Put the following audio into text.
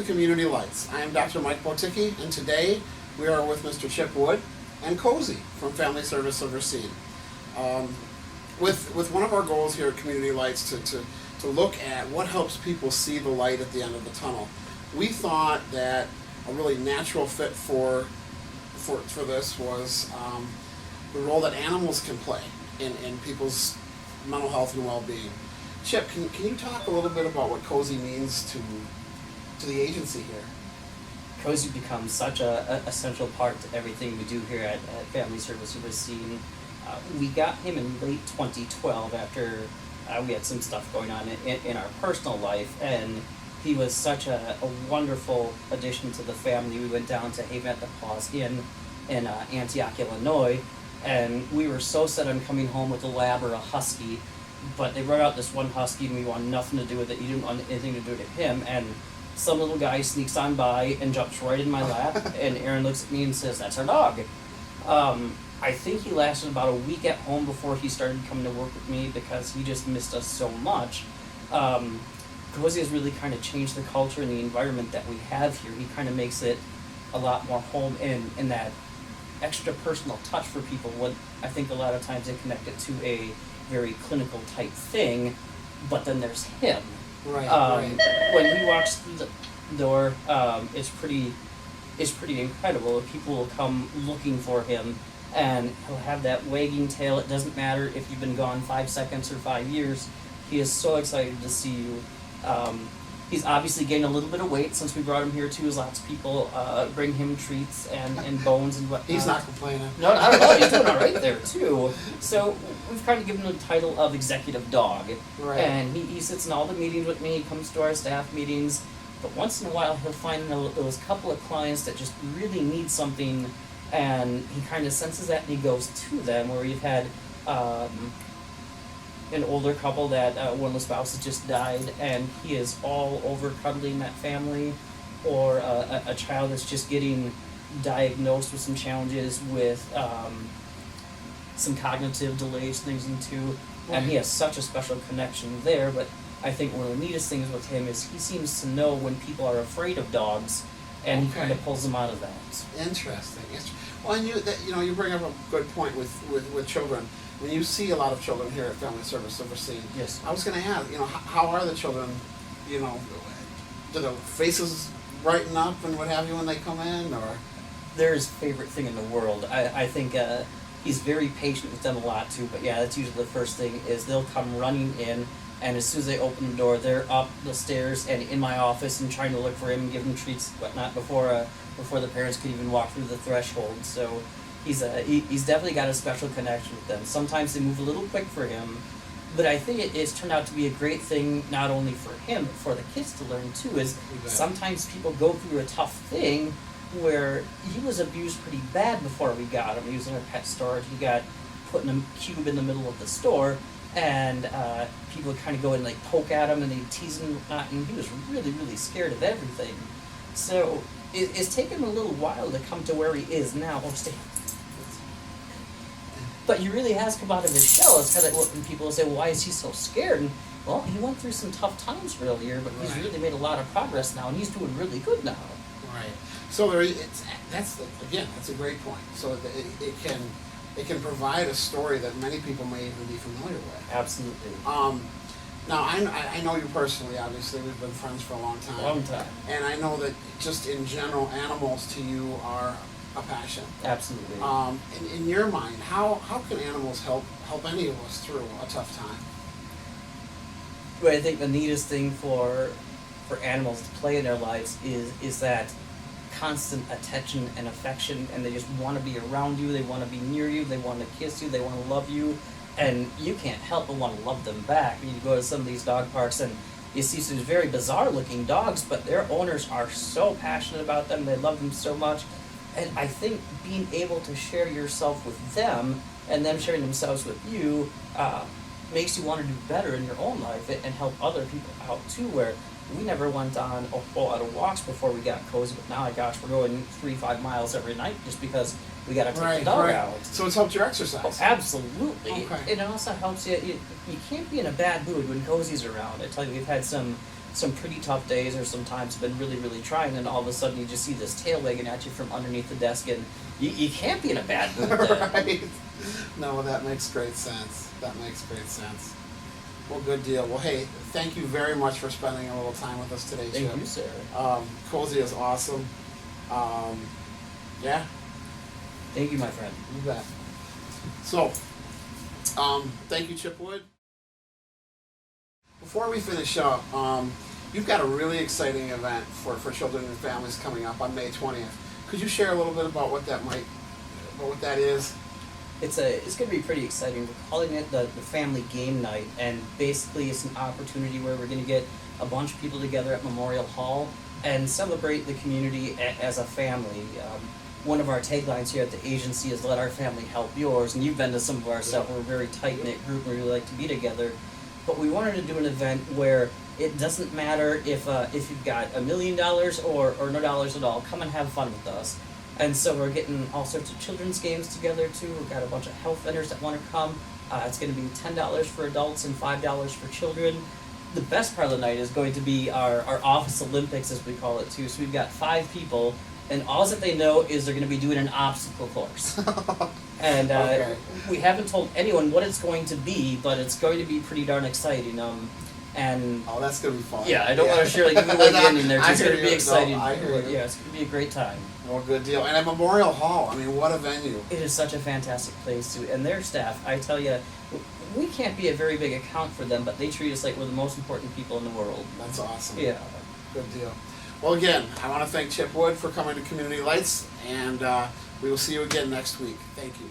Community Lights. I am Dr. Mike Boticki, and today we are with Mr. Chip Wood and Cozy from Family Service of Racine. With one of our goals here at Community Lights to look at what helps people see the light at the end of the tunnel, we thought that a really natural fit for this was the role that animals can play in people's mental health and well-being. Chip, can you talk a little bit about what Cozy means to the agency here? Cozy becomes such a essential part to everything we do here at Family Service of Racine. We got him in late 2012 after we had some stuff going on in our personal life, and he was such a wonderful addition to the family. We went down to Haven at the Paws in Antioch, Illinois, and we were so set on coming home with a lab or a husky, but they brought out this one husky and we wanted nothing to do with it. You didn't want anything to do with him, and some little guy sneaks on by and jumps right in my lap, and Aaron looks at me and says, "That's our dog." I think he lasted about a week at home before he started coming to work with me because he just missed us so much. Cozy has really kind of changed the culture and the environment that we have here. He kind of makes it a lot more home and that extra personal touch for people. What I think a lot of times they connect it to a very clinical type thing, but then there's him. Right. When he walks through the door, it's pretty incredible. People will come looking for him, and he'll have that wagging tail. It doesn't matter if you've been gone 5 seconds or 5 years. He is so excited to see you. He's obviously gained a little bit of weight since we brought him here too, as lots of people bring him treats and bones and whatnot. He's not complaining. No, not at all. He's doing all right there too. So we've kind of given him the title of executive dog. Right. And he sits in all the meetings with me. He comes to our staff meetings. But once in a while, he'll find those couple of clients that just really need something, and he kind of senses that and he goes to them. Where we've had an older couple that one of the spouses just died, and he is all over cuddling that family, or a child that's just getting diagnosed with some challenges with some cognitive delays, things into, and he has such a special connection there. But I think one of the neatest things with him is he seems to know when people are afraid of dogs, and he kind of pulls them out of that. Interesting. Well, and you bring up a good point with children. When you see a lot of children here at Family Service of Racine, yes. I was going to ask, how are the children? Do the faces brighten up and what have you when they come in, or? They're his favorite thing in the world. I think he's very patient with them a lot too. But yeah, that's usually the first thing is they'll come running in, and as soon as they open the door, they're up the stairs and in my office and trying to look for him and give him treats and whatnot before the parents could even walk through the threshold. So he's definitely got a special connection with them. Sometimes they move a little quick for him, but I think it's turned out to be a great thing not only for him but for the kids to learn too. Is sometimes people go through a tough thing where he was abused pretty bad before we got him. He was in a pet storage. He got put in a cube in the middle of the store, and people would kind of go and like poke at him and they'd tease him and whatnot, and he was really, really scared of everything. So it's taken him a little while to come to where he is now. But he really has come out of his shell. It's kind of like when people say, "Why is he so scared?" And, well, he went through some tough times earlier, but he's really made a lot of progress now, and he's doing really good now. Right. So that's a great point. So it can provide a story that many people may even be familiar with. Absolutely. Now I know you personally. Obviously, we've been friends for a long time. Long time. And I know that just in general, animals to you are a passion. Absolutely. In your mind, how can animals help any of us through a tough time? Well, I think the neatest thing for animals to play in their lives is that constant attention and affection, and they just want to be around you, they want to be near you, they want to kiss you, they want to love you, and you can't help but want to love them back. You go to some of these dog parks and you see some very bizarre looking dogs, but their owners are so passionate about them, they love them so much. And I think being able to share yourself with them and them sharing themselves with you makes you want to do better in your own life and help other people out too, where we never went on a whole lot of walks before we got Cozy, but now, gosh, we're going 3-5 miles every night just because we got to take the dog out. So it's helped your exercise. Oh, absolutely. Okay. It also helps you can't be in a bad mood when Cozy's around. I tell you, we've had some some pretty tough days, or sometimes been really, really trying, and all of a sudden you just see this tail wagging at you from underneath the desk, and you can't be in a bad mood then. Right. No, that makes great sense. That makes great sense. Well, good deal. Well, hey, thank you very much for spending a little time with us today, Chip. Thank you, sir. Cozy is awesome. Yeah, Thank you, my friend. you bet. So, thank you, Chip Wood. Before we finish up, you've got a really exciting event for children and families coming up on May 20th. Could you share a little bit about what that is? It's going to be pretty exciting. We're calling it the family game night, and basically it's an opportunity where we're going to get a bunch of people together at Memorial Hall and celebrate the community as a family. One of our taglines here at the agency is "Let our family help yours," and you've been to some of our stuff. We're a very tight-knit group and we really like to be together. But we wanted to do an event where it doesn't matter if you've got $1 million or no dollars at all. Come and have fun with us. And so we're getting all sorts of children's games together too. We've got a bunch of health vendors that want to come. It's going to be $10 for adults and $5 for children. The best part of the night is going to be our office Olympics, as we call it too. So we've got 5 people, and all that they know is they're going to be doing an obstacle course. And Okay. we haven't told anyone what it's going to be, but it's going to be pretty darn exciting. And Oh, that's gonna be fun. yeah, I don't want to share, like, give away the ending there. I It's hear going to be you. exciting. No, I hear you. Yeah, it's going to be a great time. Well, good deal. And at Memorial Hall, I mean, what a venue. It is such a fantastic place too, and their staff. I tell you, we can't be a very big account for them, but they treat us like we're the most important people in the world. That's awesome. Yeah. Good deal. Well, again, I want to thank Chip Wood for coming to Community Lights, and we will see you again next week. Thank you.